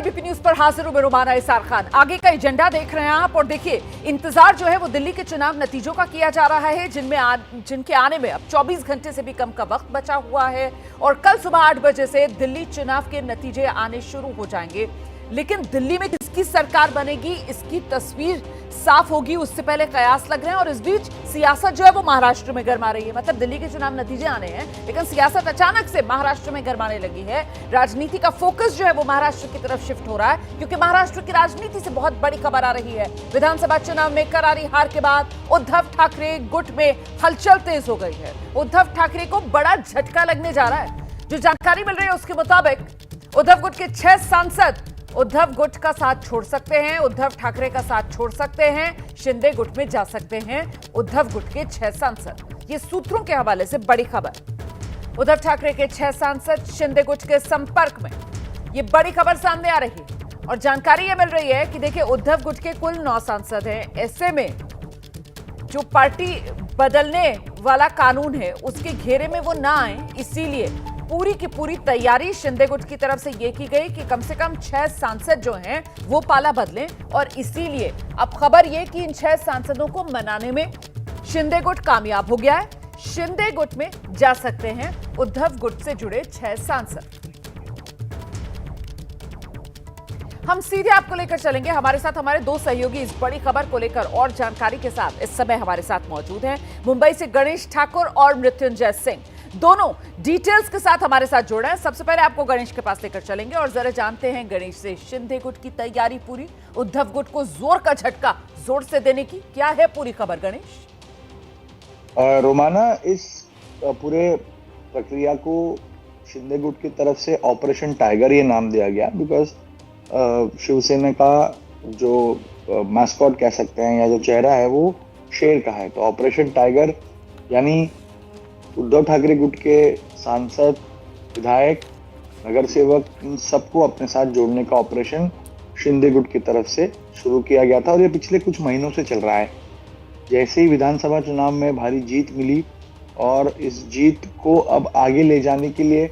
ABP news पर हाजिर हूं मैं रोमाना इसार खान। आगे का एजेंडा देख रहे हैं आप और देखिए इंतजार जो है वो दिल्ली के चुनाव नतीजों का किया जा रहा है, जिनके आने में अब 24 घंटे से भी कम का वक्त बचा हुआ है और कल सुबह 8 बजे से दिल्ली चुनाव के नतीजे आने शुरू हो जाएंगे। लेकिन दिल्ली में किसकी सरकार बनेगी इसकी तस्वीर साफ होगी उससे पहले कयास लग रहे हैं और इस बीच सियासत जो है वो महाराष्ट्र में गर्मा रही है। मतलब दिल्ली के चुनाव नतीजे आने हैं लेकिन सियासत अचानक से महाराष्ट्र में गर्माने लगी है। राजनीति का फोकस जो है वो महाराष्ट्र की तरफ शिफ्ट हो रहा है क्योंकि महाराष्ट्र की राजनीति से बहुत बड़ी खबर आ रही है। विधानसभा चुनाव में करारी हार के बाद उद्धव ठाकरे गुट में हलचल तेज हो गई है। उद्धव ठाकरे को बड़ा झटका लगने जा रहा है। जो जानकारी मिल रही है उसके मुताबिक उद्धव गुट के 6 सांसद उद्धव गुट का साथ छोड़ सकते हैं, उद्धव ठाकरे का साथ छोड़ सकते हैं, शिंदे गुट में जा सकते हैं उद्धव गुट के 6 सांसद। ये सूत्रों के हवाले से बड़ी खबर। उद्धव ठाकरे के 6 सांसद शिंदे गुट के संपर्क में, ये बड़ी खबर सामने आ रही है और जानकारी ये मिल रही है कि देखिए उद्धव गुट के कुल 9 सांसद हैं। ऐसे में जो पार्टी बदलने वाला कानून है उसके घेरे में वो ना आए, इसीलिए पूरी की पूरी तैयारी शिंदे गुट की तरफ से ये की गई कि कम से कम 6 सांसद जो हैं वो पाला बदलें और इसीलिए अब खबर ये कि इन 6 सांसदों को मनाने में शिंदे गुट कामयाब हो गया है। शिंदे गुट में जा सकते हैं उद्धव गुट से जुड़े 6 सांसद। हम सीधे आपको लेकर चलेंगे, हमारे साथ हमारे 2 सहयोगी इस बड़ी खबर को लेकर और जानकारी के साथ इस समय हमारे साथ मौजूद हैं। मुंबई से गणेश ठाकुर और मृत्युंजय सिंह दोनों डिटेल्स के साथ हमारे साथ जुड़े हैं। सबसे पहले आपको गणेश के पास लेकर चलेंगे और जरा जानते हैं गणेश से, शिंदे गुट की तैयारी पूरी, उद्धव गुट को जोर का झटका जोर से देने की क्या है पूरी खबर गणेश? रोमाना, इस पूरे प्रक्रिया को शिंदे गुट की तरफ से ऑपरेशन टाइगर ये नाम दिया गया बिकॉज शिवसेना का जो मैस्कॉट कह सकते हैं या जो चेहरा है वो शेर का है। तो ऑपरेशन टाइगर यानी उद्धव ठाकरे गुट के सांसद, विधायक, नगर सेवक, इन सबको अपने साथ जोड़ने का ऑपरेशन शिंदे गुट की तरफ से शुरू किया गया था और ये पिछले कुछ महीनों से चल रहा है। जैसे ही विधानसभा चुनाव में भारी जीत मिली और इस जीत को अब आगे ले जाने के लिए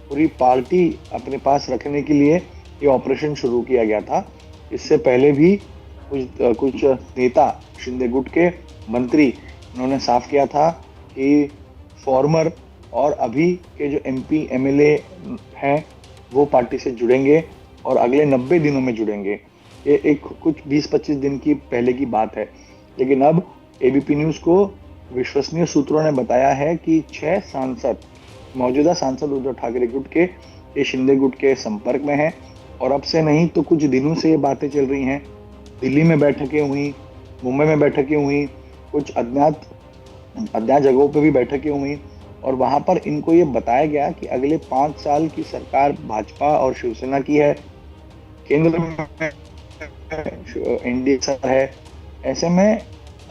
पूरी पार्टी अपने पास रखने के लिए ये ऑपरेशन शुरू किया गया था। इससे पहले भी कुछ नेता शिंदे गुट के मंत्री उन्होंने साफ किया था कि फॉर्मर और अभी के जो एमपी एमएलए हैं वो पार्टी से जुड़ेंगे और अगले 90 दिनों में जुड़ेंगे। ये एक कुछ 20-25 दिन की पहले की बात है, लेकिन अब एबीपी न्यूज़ को विश्वसनीय सूत्रों ने बताया है कि 6 सांसद, मौजूदा सांसद उद्धव ठाकरे गुट के, ये शिंदे गुट के संपर्क में हैं और अब से नहीं तो कुछ दिनों से ये बातें चल रही हैं। दिल्ली में बैठकें हुई, मुंबई में बैठकें हुई, कुछ अज्ञात जगहों पे भी बैठकें हुई और वहां पर इनको ये बताया गया कि अगले 5 साल की सरकार भाजपा और शिवसेना की है, केंद्र में एनडीए सरकार है। ऐसे में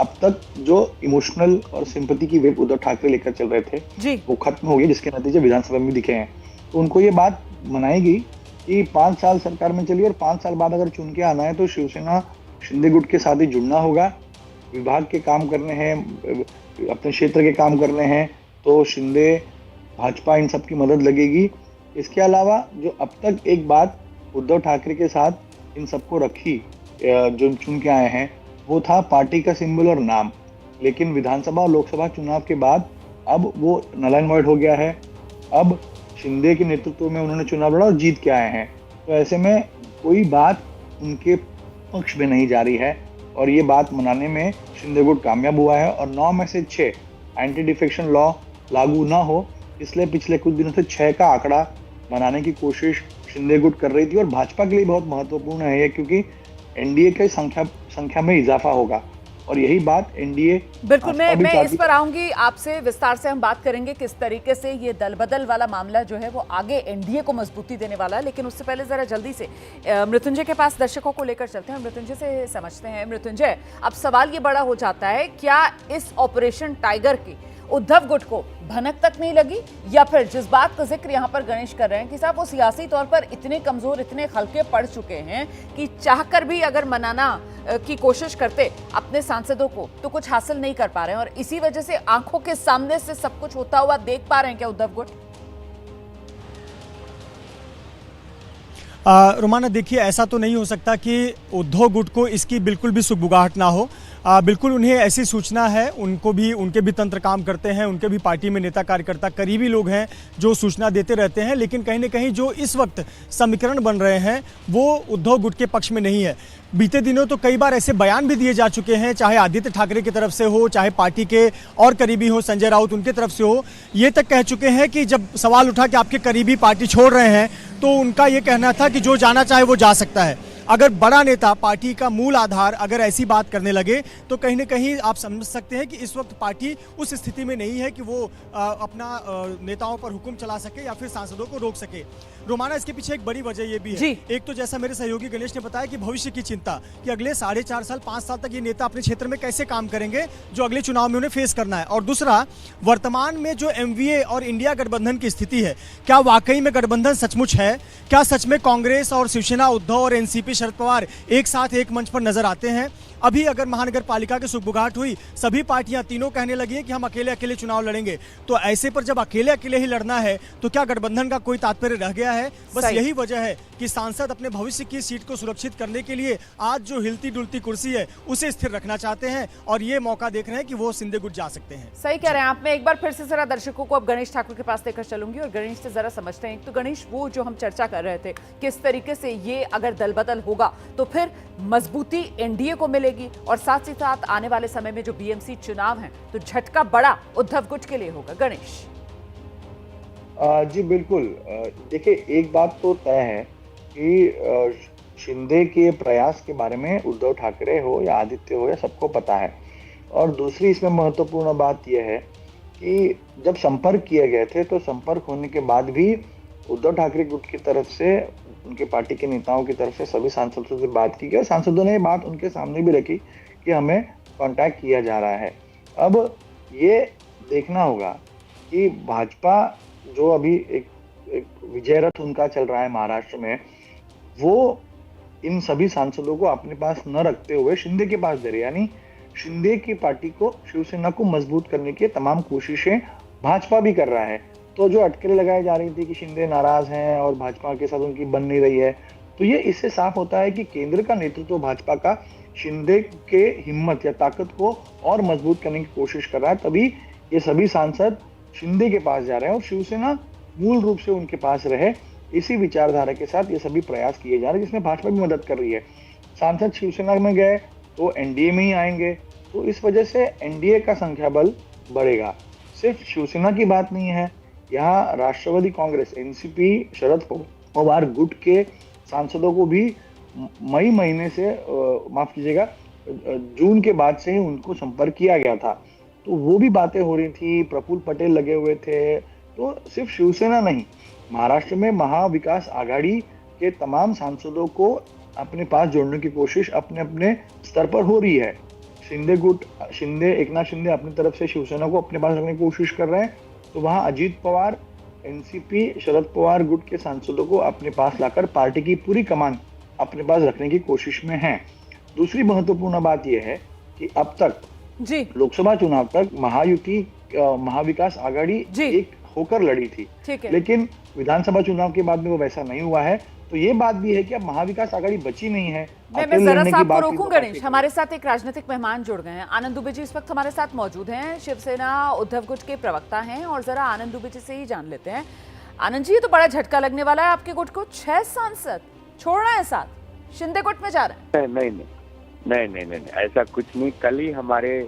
अब तक जो इमोशनल और सिंपैथी की वेव उद्धव ठाकरे लेकर चल रहे थे वो खत्म हो गई, जिसके नतीजे विधानसभा में दिखे हैं। तो उनको ये बात मनाएगी कि 5 साल सरकार में चली और 5 साल बाद अगर चुन के आना है तो शिवसेना शिंदे गुट के साथ ही जुड़ना होगा, विभाग के काम करने हैं, अपने क्षेत्र के काम करने हैं, तो शिंदे, भाजपा, इन सब की मदद लगेगी। इसके अलावा जो अब तक एक बात उद्धव ठाकरे के साथ इन सबको रखी जो चुन के आए हैं वो था पार्टी का सिंबल और नाम, लेकिन विधानसभा और लोकसभा चुनाव के बाद अब वो नल एंड वॉइड हो गया है। अब शिंदे के नेतृत्व में उन्होंने चुनाव लड़ा और जीत के आए हैं, तो ऐसे में कोई बात उनके पक्ष में नहीं जा रही है और ये बात मनाने में शिंदे गुट कामयाब हुआ है और 9 में से 6 एंटी डिफेक्शन लॉ लागू ना हो, इसलिए पिछले कुछ दिनों से 6 का आंकड़ा बनाने की कोशिश शिंदे गुट कर रही थी और भाजपा के लिए बहुत महत्वपूर्ण है ये, क्योंकि एनडीए की संख्या में इजाफा होगा और यही बात एनडीए बिल्कुल मैं इस पर आऊंगी आपसे, विस्तार से हम बात करेंगे किस तरीके से ये दल बदल वाला मामला जो है वो आगे एनडीए को मजबूती देने वाला है। लेकिन उससे पहले जरा जल्दी से मृत्युंजय के पास दर्शकों को लेकर चलते हैं, मृत्युंजय से समझते हैं। मृत्युंजय, अब सवाल ये बड़ा हो जाता है, क्या इस ऑपरेशन टाइगर की उद्धव गुट को भनक तक नहीं लगी, या फिर जिस बात का जिक्र यहाँ पर गणेश कर रहे हैं कि साहब वो सियासी तौर पर इतने कमजोर, इतने हल्के पड़ चुके हैं कि चाहकर भी अगर मनाना की कोशिश करते अपने सांसदों को तो कुछ हासिल नहीं कर पा रहे हैं और इसी वजह से आंखों के सामने से सब कुछ होता हुआ देख पा रहे हैं क्या उद्धव गुट? रोमाना देखिए, ऐसा तो नहीं हो सकता कि उद्धव गुट को इसकी बिल्कुल भी सुगबुगाहट ना हो। बिल्कुल उन्हें ऐसी सूचना है, उनके भी तंत्र काम करते हैं, उनके भी पार्टी में नेता कार्यकर्ता करीबी लोग हैं जो सूचना देते रहते हैं, लेकिन कहीं ना कहीं जो इस वक्त समीकरण बन रहे हैं वो उद्धव गुट के पक्ष में नहीं है। बीते दिनों तो कई बार ऐसे बयान भी दिए जा चुके हैं, चाहे आदित्य ठाकरे की तरफ से हो, चाहे पार्टी के और करीबी हो संजय राउत उनकी तरफ से हो, ये तक कह चुके हैं कि जब सवाल उठा कि आपके करीबी पार्टी छोड़ रहे हैं तो उनका ये कहना था कि जो जाना चाहे वो जा सकता है। अगर बड़ा नेता, पार्टी का मूल आधार अगर ऐसी बात करने लगे तो कहीं ना कहीं आप समझ सकते हैं कि इस वक्त पार्टी उस स्थिति में नहीं है कि वो अपना नेताओं पर हुक्म चला सके या फिर सांसदों को रोक सके। रोमाना, इसके पीछे एक बड़ी वजह ये भी है, एक तो जैसा मेरे सहयोगी गणेश ने बताया कि भविष्य की चिंता कि अगले 4.5 साल 5 साल तक ये नेता अपने क्षेत्र में कैसे काम करेंगे जो अगले चुनाव में उन्हें फेस करना है, और दूसरा वर्तमान में जो एमवीए और इंडिया गठबंधन की स्थिति है, क्या वाकई में गठबंधन सचमुच है? क्या सच में कांग्रेस और शिवसेना, उद्धव और एनसीपी शरद पवार एक साथ एक मंच पर नजर आते हैं? अभी अगर महानगर पालिका की सुगबुगाहट हुई, सभी पार्टियां तीनों कहने लगी हैं कि हम अकेले अकेले चुनाव लड़ेंगे, तो ऐसे पर जब अकेले अकेले ही लड़ना है तो क्या गठबंधन का कोई तात्पर्य रह गया है? बस यही वजह है कि सांसद अपने भविष्य की सीट को सुरक्षित करने के लिए आज जो हिलती डुलती कुर्सी है उसे स्थिर रखना चाहते हैं और ये मौका देख रहे हैं कि वो सिंधे गुट जा सकते हैं। सही कह रहे हैं आप। मैं एक बार फिर से जरा दर्शकों को अब गणेश ठाकुर के पास लेकर चलूंगी और गणेश से जरा समझते हैं। तो गणेश, वो जो हम चर्चा कर रहे थे, किस तरीके से ये अगर दल बदल होगा तो फिर मजबूती एनडीए को मिलेगी और साथ ही साथ आने वाले समय में जो बीएमसी चुनाव हैं तो झटका बड़ा उद्धव गुट के लिए होगा। गणेश जी बिल्कुल। देखिए, एक बात तो तय है कि शिंदे के प्रयास के बारे में उद्धव ठाकरे हो या आदित्य हो या सबको पता है, और दूसरी इसमें महत्वपूर्ण बात यह है कि जब संपर्क किए गए थे तो संपर्क होने के बाद भी उद्धव ठाकरे गुट की तरफ से, उनके पार्टी के नेताओं की तरफ से सभी सांसदों से बात की गई। सांसदों ने ये बात उनके सामने भी रखी कि हमें कांटेक्ट किया जा रहा है। अब ये देखना होगा कि भाजपा जो अभी एक विजय रथ उनका चल रहा है महाराष्ट्र में, वो इन सभी सांसदों को अपने पास न रखते हुए शिंदे के पास दे रहे, यानी शिंदे की पार्टी को, शिवसेना को मजबूत करने की तमाम कोशिशें भाजपा भी कर रहा है। तो जो अटकलें लगाई जा रही थी कि शिंदे नाराज हैं और भाजपा के साथ उनकी बन नहीं रही है, तो ये इससे साफ होता है कि केंद्र का नेतृत्व भाजपा का शिंदे के हिम्मत या ताकत को और मजबूत करने की कोशिश कर रहा है। तभी ये सभी सांसद शिंदे के पास जा रहे हैं और शिवसेना मूल रूप से उनके पास रहे, इसी विचारधारा के साथ ये सभी प्रयास किए जा रहे हैं, जिसमें भाजपा भी मदद कर रही है। सांसद शिवसेना में गए तो एनडीए में ही आएंगे, तो इस वजह से एनडीए का संख्या बल बढ़ेगा। सिर्फ शिवसेना की बात नहीं है, यहाँ राष्ट्रवादी कांग्रेस, एनसीपी, शरद पवार गुट के सांसदों को भी मई महीने से, माफ कीजिएगा, जून के बाद से ही उनको संपर्क किया गया था, तो वो भी बातें हो रही थी, प्रफुल्ल पटेल लगे हुए थे। तो सिर्फ शिवसेना नहीं, महाराष्ट्र में महाविकास आघाड़ी के तमाम सांसदों को अपने पास जोड़ने की कोशिश अपने अपने स्तर पर हो रही है। एकनाथ शिंदे अपनी तरफ से शिवसेना को अपने पास रखने की कोशिश कर रहे हैं, तो वहाँ अजीत पवार, एनसीपी, शरद पवार गुट के सांसदों को अपने पास लाकर पार्टी की पूरी कमान अपने पास रखने की कोशिश में है। दूसरी महत्वपूर्ण बात यह है कि अब तक जी लोकसभा चुनाव तक महायुति, महाविकास आघाड़ी एक होकर लड़ी थी, लेकिन विधानसभा चुनाव के बाद में वो वैसा नहीं हुआ है। तो ये बात भी है कि अब महाविकास आघाड़ी बची नहीं है। मैं जरा सा आपको रोकूं गणेश, हमारे साथ एक राजनीतिक मेहमान जुड़ गए हैं। आनंद दुबे जी इस वक्त हमारे साथ मौजूद हैं, शिवसेना उद्धव गुट के प्रवक्ता हैं, और जरा आनंद दुबे जी से ही जान लेते हैं। आनंद जी, ये तो बड़ा झटका लगने वाला है आपके गुट को, 6 सांसद छोड़ रहे हैं, साथ शिंदे गुट में जा रहे हैं। नहीं, ऐसा कुछ नहीं। कल ही हमारे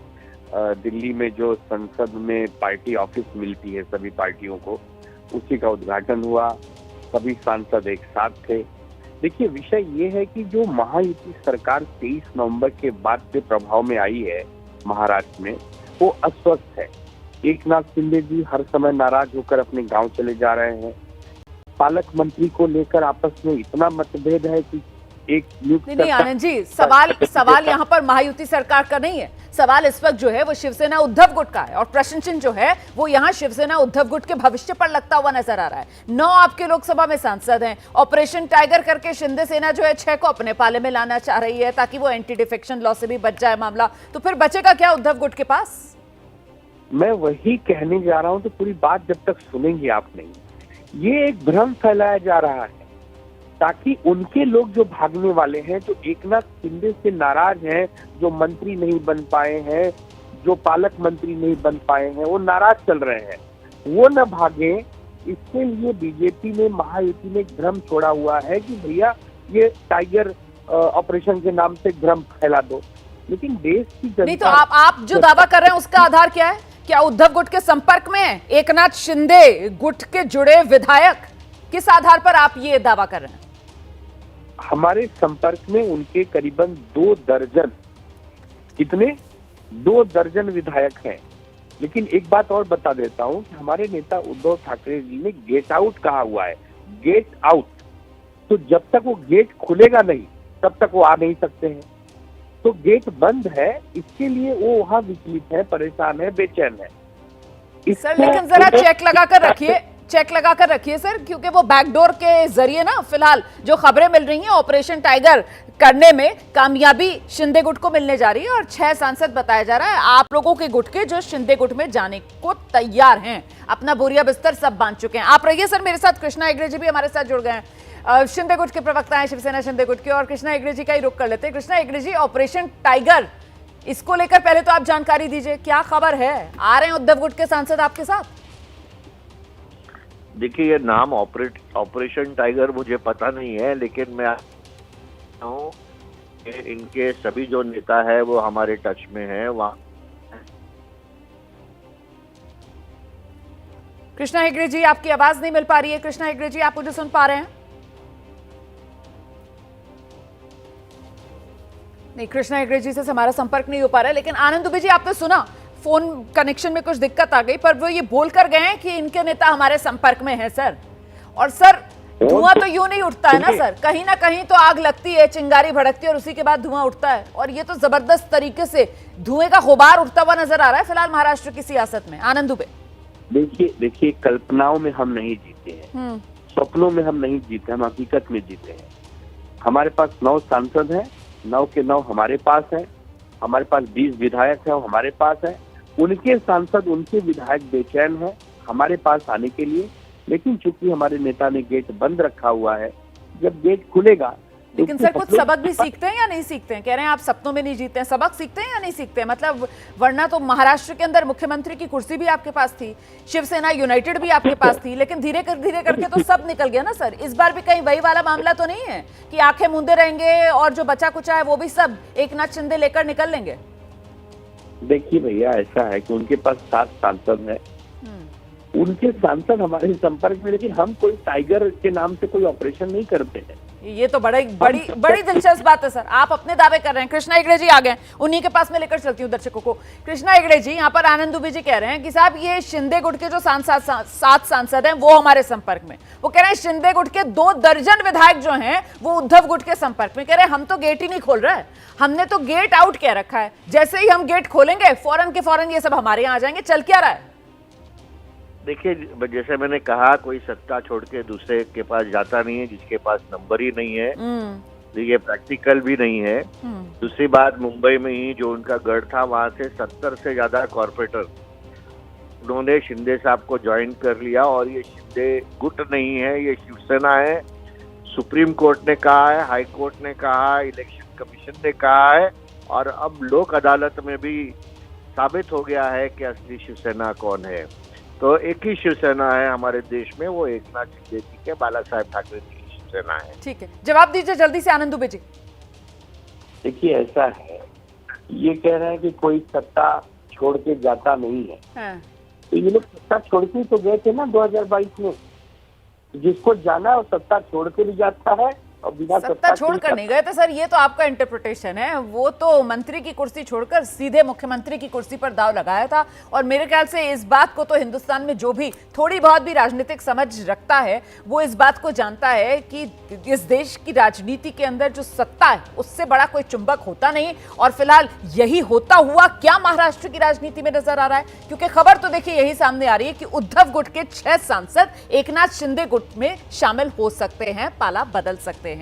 दिल्ली में जो संसद में पार्टी ऑफिस मिलती है सभी पार्टियों को, उसी का उद्घाटन हुआ, सभी सांसद एक साथ थे। देखिए, विषय ये है कि जो महायुति सरकार 23 नवंबर के बाद से प्रभाव में आई है महाराष्ट्र में, वो अस्वस्थ है। एकनाथ शिंदे जी हर समय नाराज होकर अपने गांव चले जा रहे हैं। पालक मंत्री को लेकर आपस में इतना मतभेद है कि एक नहीं आनंद जी, सवाल यहाँ पर महायुति सरकार का नहीं है। सवाल इस वक्त जो है वो शिवसेना उद्धव गुट का है, और प्रश्न चिन्ह जो है वो यहाँ शिवसेना उद्धव गुट के भविष्य पर लगता हुआ नजर आ रहा है। 9 आपके लोकसभा में सांसद हैं, ऑपरेशन टाइगर करके शिंदे सेना जो है 6 को अपने पाले में लाना चाह रही है ताकि वो एंटी डिफेक्शन लॉ से भी बच जाए मामला। तो फिर बचेगा क्या उद्धव गुट के पास? मैं वही कहने जा रहा हूँ, तो पूरी बात जब तक सुनेंगे आप नहीं, ये एक भ्रम फैलाया जा रहा है ताकि उनके लोग जो भागने वाले हैं, जो एकनाथ शिंदे से नाराज हैं, जो मंत्री नहीं बन पाए हैं, जो पालक मंत्री नहीं बन पाए हैं, वो नाराज चल रहे हैं, वो न भागे। इसके लिए बीजेपी ने, महायुति ने भ्रम छोड़ा हुआ है कि भैया ये टाइगर ऑपरेशन के नाम से भ्रम फैला दो। लेकिन देश की जनता नहीं तो आप जो दावा कर रहे हैं उसका आधार क्या है? क्या उद्धव गुट के संपर्क में है एकनाथ शिंदे गुट के जुड़े विधायक? किस आधार पर आप ये दावा कर रहे हैं? हमारे संपर्क में उनके करीबन 2 दर्जन, कितने 2 दर्जन विधायक हैं। लेकिन एक बात और बता देता हूं कि हमारे नेता उद्धव ठाकरे जी ने गेट आउट कहा हुआ है, गेट आउट। तो जब तक वो गेट खुलेगा नहीं तब तक वो आ नहीं सकते हैं। तो गेट बंद है, इसके लिए वो वहां विचलित है, परेशान है, बेचैन है। सर लेकिन जरा चेक लगाकर रखिए सर, क्योंकि वो बैकडोर के जरिए ना फिलहाल जो खबरें मिल रही हैं ऑपरेशन टाइगर करने में कामयाबी शिंदे गुट को मिलने जा रही है और 6 सांसद बताया जा रहा है आप लोगों के गुट के, जो शिंदे गुट में जाने को तैयार हैं, अपना बोरिया बिस्तर सब बांध चुके हैं। आप रहिए सर मेरे साथ, कृष्णा हेगड़े जी भी हमारे साथ जुड़ गए हैं, शिंदे गुट के प्रवक्ता हैं, शिवसेना शिंदे गुट के, और कृष्णा हेगड़े जी का ही रुख कर लेते हैं। कृष्णा हेगड़े जी, ऑपरेशन टाइगर, इसको लेकर पहले तो आप जानकारी दीजिए, क्या खबर है? आ रहे हैं उद्धव गुट के सांसद आपके साथ? देखिए, ये नाम ऑपरेशन टाइगर मुझे पता नहीं है, लेकिन मैं हूँ इनके सभी जो नेता है वो हमारे टच में है। वहाँ कृष्णा हेगड़े जी, आपकी आवाज नहीं मिल पा रही है। कृष्णा हेगड़े जी, आप मुझे सुन पा रहे हैं? नहीं, कृष्णा हेगड़े जी से हमारा संपर्क नहीं हो पा रहा है। लेकिन आनंद दुबे जी, आपने सुना, फोन कनेक्शन में कुछ दिक्कत आ गई, पर वो ये बोल कर गए हैं कि इनके नेता हमारे संपर्क में हैं सर। और सर, धुआं तो यूं नहीं उठता है ना सर, कहीं ना कहीं तो आग लगती है, चिंगारी भड़कती है और उसी के बाद धुआं उठता है, और ये तो जबरदस्त तरीके से धुएं का गुबार उठता हुआ नजर आ रहा है फिलहाल महाराष्ट्र की सियासत में। आनंद दुबे, देखिए, कल्पनाओं में हम नहीं जीते हैं, सपनों में हम नहीं जीते, हम हकीकत में जीते हैं। हमारे पास 9 सांसद हैं, 9 के 9 हमारे पास है, हमारे पास 20 विधायक है, हमारे पास है। उनके सांसद, उनके विधायक बेचैन हैं हमारे पास आने के लिए, लेकिन चूंकि हमारे नेता ने गेट बंद रखा हुआ है, जब गेट खुलेगा। लेकिन सर, कुछ सबक भी सीखते हैं या नहीं सीखते हैं? कह रहे हैं आप सपनों में नहीं जीते हैं, सबक सीखते हैं या नहीं सीखते हैं? मतलब वरना तो महाराष्ट्र के अंदर मुख्यमंत्री की कुर्सी भी आपके पास थी, शिवसेना यूनाइटेड भी आपके पास थी, लेकिन धीरे करके तो सब निकल गया ना सर। इस बार भी कहीं वही वाला मामला तो नहीं है कि आंखें मूंदे रहेंगे और जो बचा कुचा है वो भी सब एकनाथ शिंदे लेकर निकल लेंगे? देखिए भैया, ऐसा है कि उनके पास 7 सांसद हैं, उनके सांसद हमारे संपर्क में, लेकिन हम कोई टाइगर के नाम से कोई ऑपरेशन नहीं करते हैं। ये तो बड़ी दिलचस्प बात है सर। आप अपने दावे कर रहे हैं, कृष्णा हेगड़े जी आ गए, उन्हीं के पास में लेकर चलती हूँ दर्शकों को। कृष्णा हेगड़े जी, यहाँ पर आनंद दुबे जी कह रहे हैं कि साहब ये शिंदे गुट के जो 7 सांसद हैं वो हमारे संपर्क में, वो कह रहे हैं शिंदे गुट के 2 दर्जन विधायक जो हैं वो उद्धव गुट के संपर्क में। कह रहे हैं हम तो गेट ही नहीं खोल रहे हैं, हमने तो गेट आउट कह रखा है, जैसे ही हम गेट खोलेंगे फौरन के फौरन ये सब हमारे यहाँ आ जाएंगे। चल क्या रहा है? देखिए, जैसे मैंने कहा, कोई सत्ता छोड़ के दूसरे के पास जाता नहीं है जिसके पास नंबर ही नहीं है, ये प्रैक्टिकल भी नहीं है। दूसरी बात, मुंबई में ही जो उनका गढ़ था, वहां से 70 से ज्यादा कॉर्पोरेटर उन्होंने शिंदे साहब को ज्वाइन कर लिया, और ये शिंदे गुट नहीं है, ये शिवसेना है। सुप्रीम कोर्ट ने कहा है, हाई कोर्ट ने कहा, इलेक्शन कमीशन ने कहा है, और अब लोक अदालत में भी साबित हो गया है कि असली शिवसेना कौन है। तो एक ही शिवसेना है हमारे देश में, वो एकनाथ शिंदे जी के, बाला साहेब ठाकरे जी की शिवसेना है। ठीक है, जवाब दीजिए जल्दी से आनंद दुबे जी। देखिए, ऐसा है, ये कह रहे हैं कि कोई सत्ता छोड़ के जाता नहीं है। हाँ। तो ये लोग सत्ता छोड़ के तो गए थे ना 2022 में, जिसको जाना वो सत्ता छोड़ के भी जाता है, और बिना सत्ता छोड़कर नहीं गए थे सर, ये तो आपका इंटरप्रिटेशन है। वो तो मंत्री की कुर्सी छोड़कर सीधे मुख्यमंत्री की कुर्सी पर दाव लगाया था, और मेरे ख्याल से इस बात को तो हिंदुस्तान में जो भी थोड़ी बहुत भी राजनीतिक समझ रखता है वो इस बात को जानता है कि इस देश की राजनीति के अंदर जो सत्ता है उससे बड़ा कोई चुंबक होता नहीं। और फिलहाल यही होता हुआ क्या महाराष्ट्र की राजनीति में नजर आ रहा है, क्योंकि खबर तो देखिए यही सामने आ रही है कि उद्धव गुट के 6 सांसद एकनाथ शिंदे गुट में शामिल हो सकते हैं, पाला बदल सकते हैं।